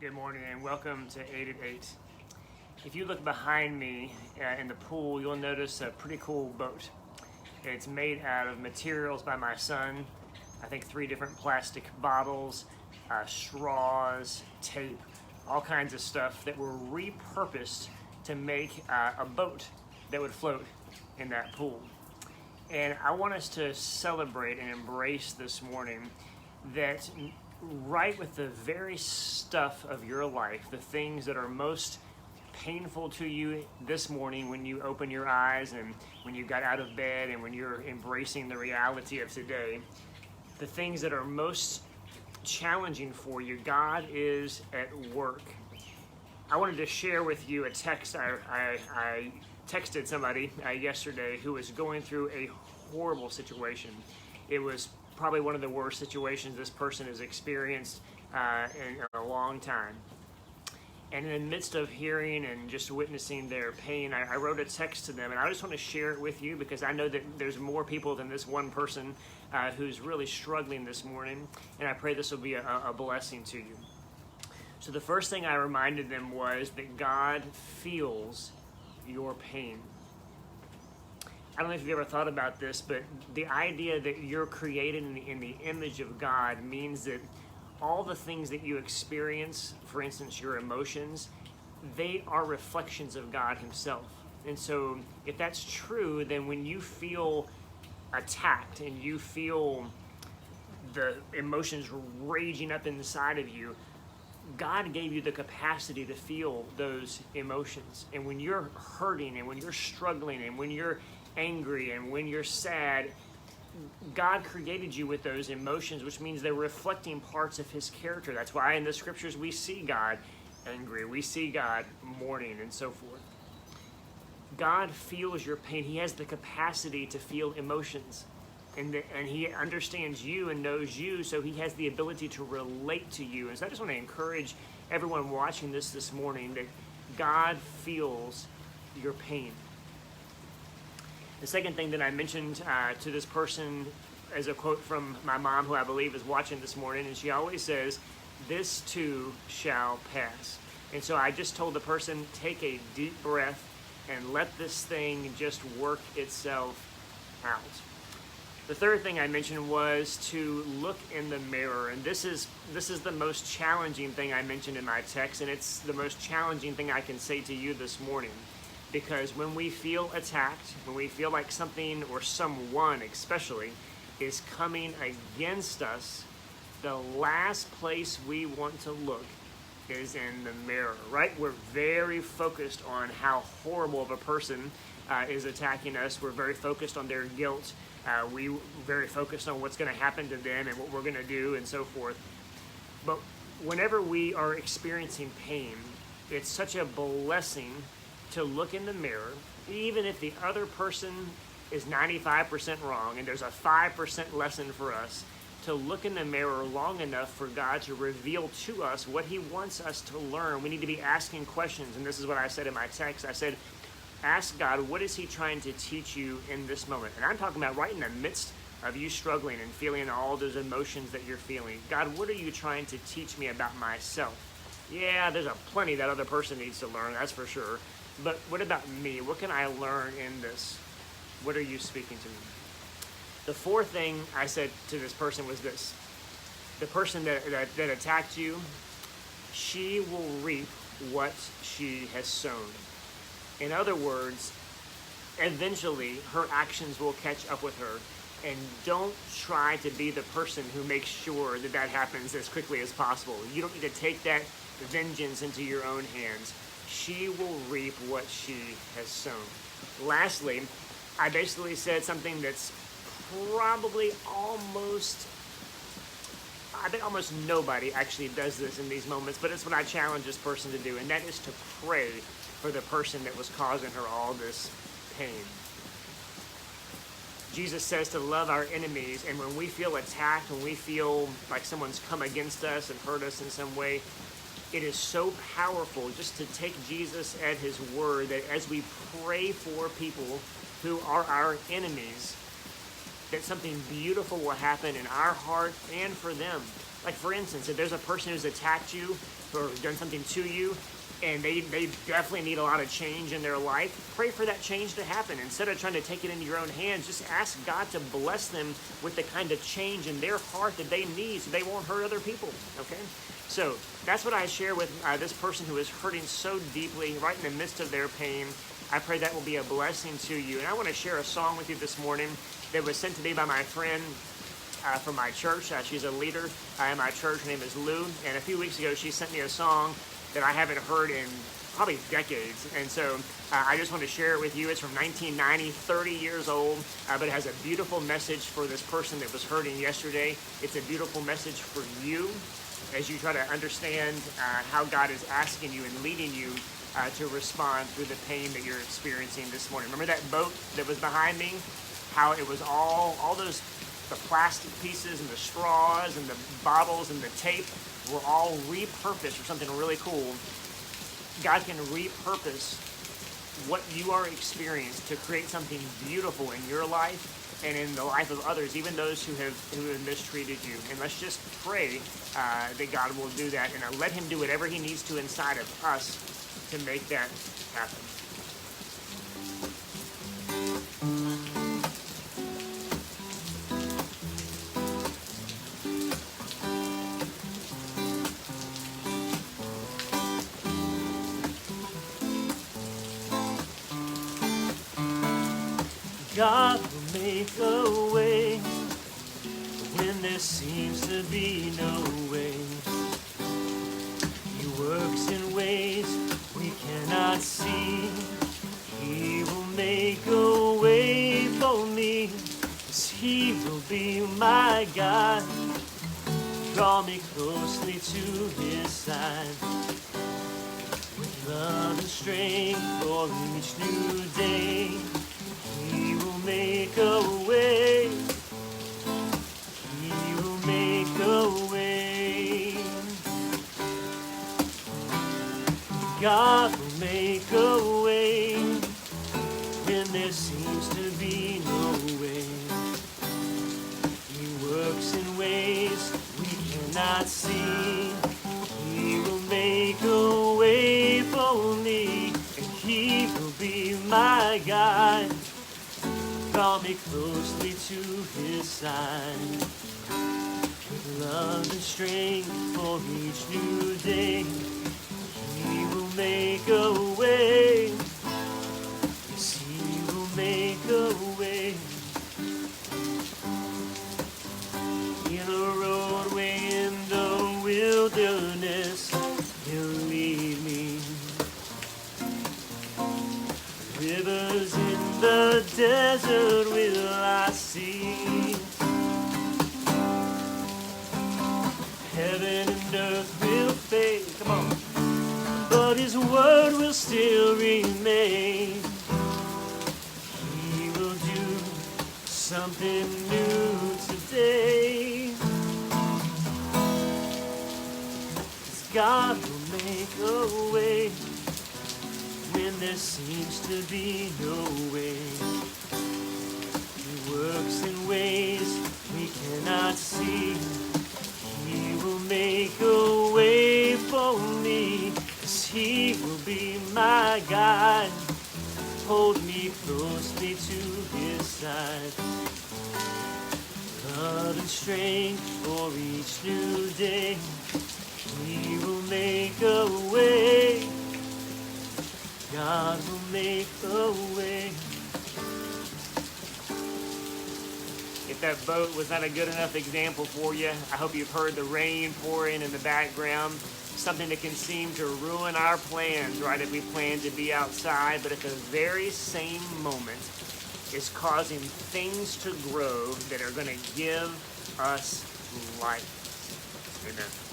Good morning and welcome to 8 at 8. If you look behind me in the pool, you'll notice a pretty cool boat. It's made out of materials by my son. I think 3 different plastic bottles, straws, tape, all kinds of stuff that were repurposed to make a boat that would float in that pool. And I want us to celebrate and embrace this morning that right with the very stuff of your life, the things that are most painful to you this morning when you open your eyes and when you got out of bed and when you're embracing the reality of today, the things that are most challenging for you, God is at work. I wanted to share with you a text. I texted somebody yesterday who was going through a horrible situation. It was probably one of the worst situations this person has experienced in a long time. And in the midst of hearing and just witnessing their pain, I wrote a text to them, and I just want to share it with you because I know that there's more people than this one person who's really struggling this morning, and I pray this will be a blessing to you. So the first thing I reminded them was that God feels your pain. I don't know if you've ever thought about this, but the idea that you're created in the image of God means that all the things that you experience, for instance, your emotions, they are reflections of God Himself. And so if that's true, then when you feel attacked and you feel the emotions raging up inside of you, God gave you the capacity to feel those emotions. And when you're hurting and when you're struggling and when you're angry and when you're sad, God created you with those emotions, which means they're reflecting parts of His character. That's why in the scriptures we see God angry, we see God mourning, and so forth. God feels your pain. He has the capacity to feel emotions, and He understands you and knows you, so He has the ability to relate to you. And so I just want to encourage everyone watching this morning that God feels your pain. The second thing that I mentioned to this person is a quote from my mom, who I believe is watching this morning, and she always says, "This too shall pass." And so I just told the person, take a deep breath and let this thing just work itself out. The third thing I mentioned was to look in the mirror, and this is the most challenging thing I mentioned in my text, and it's the most challenging thing I can say to you this morning. Because when we feel attacked, when we feel like something or someone especially is coming against us, the last place we want to look is in the mirror, right? We're very focused on how horrible of a person is attacking us. We're very focused on their guilt. We're very focused on what's going to happen to them and what we're going to do and so forth. But whenever we are experiencing pain, it's such a blessing to look in the mirror, even if the other person is 95% wrong and there's a 5% lesson for us, to look in the mirror long enough for God to reveal to us what He wants us to learn. We need to be asking questions, and this is what I said in my text. I said, ask God, what is He trying to teach you in this moment? And I'm talking about right in the midst of you struggling and feeling all those emotions that you're feeling. God, what are you trying to teach me about myself? Yeah, there's plenty that other person needs to learn, that's for sure. But what about me? What can I learn in this? What are you speaking to me? The fourth thing I said to this person was this. The person that attacked you, she will reap what she has sown. In other words, eventually her actions will catch up with her. And don't try to be the person who makes sure that that happens as quickly as possible. You don't need to take that vengeance into your own hands. She will reap what she has sown. Lastly, I basically said something that's probably I think almost nobody actually does this in these moments, but it's what I challenge this person to do, and that is to pray for the person that was causing her all this pain. Jesus says to love our enemies, and when we feel attacked, when we feel like someone's come against us and hurt us in some way, it is so powerful just to take Jesus at His word that as we pray for people who are our enemies, that something beautiful will happen in our heart and for them. Like for instance, if there's a person who's attacked you or done something to you, and they definitely need a lot of change in their life, pray for that change to happen. Instead of trying to take it into your own hands, just ask God to bless them with the kind of change in their heart that they need so they won't hurt other people, okay? So that's what I share with this person who is hurting so deeply right in the midst of their pain. I pray that will be a blessing to you. And I want to share a song with you this morning that was sent to me by my friend from my church. She's a leader in my church. Her name is Lou. And a few weeks ago, she sent me a song that I haven't heard in probably decades. And so I just want to share it with you. It's from 1990, 30 years old, but it has a beautiful message for this person that was hurting yesterday. It's a beautiful message for you as you try to understand how God is asking you and leading you to respond through the pain that you're experiencing this morning. Remember that boat that was behind me? How it was all those, the plastic pieces and the straws and the bottles and the tape were all repurposed for something really cool. God can repurpose what you are experiencing to create something beautiful in your life and in the life of others, even those who have mistreated you. And let's just pray that God will do that and let him do whatever he needs to inside of us to make that happen. God will make a way when there seems to be no way. He works in ways we cannot see. He will make a way for me, 'cause he will be my God. Draw me closely to his side with love and strength for each new day. He will make a way. He will make a way. God will make a way when there seems to be no way. He works in ways we cannot see. He will make a way for me, and he will be my guide. Draw me closely to his side with love and strength for each new day. He will make a way. Yes, he will make a way. In a roadway in the wilderness, he'll lead me. Rivers in the desert will I see. Heaven and earth will fade, come on, but his word will still remain. He will do something new today. 'Cause God will make a way when there seems to be no way. He works in ways we cannot see. He will make a way for me, 'cause he will be my guide. Hold me closely to his side. Love and strength for each new day. He will make a way. God will make a way. If that boat was not a good enough example for you, I hope you've heard the rain pouring in the background. Something that can seem to ruin our plans, right, if we plan to be outside, but at the very same moment, is causing things to grow that are going to give us life. Amen.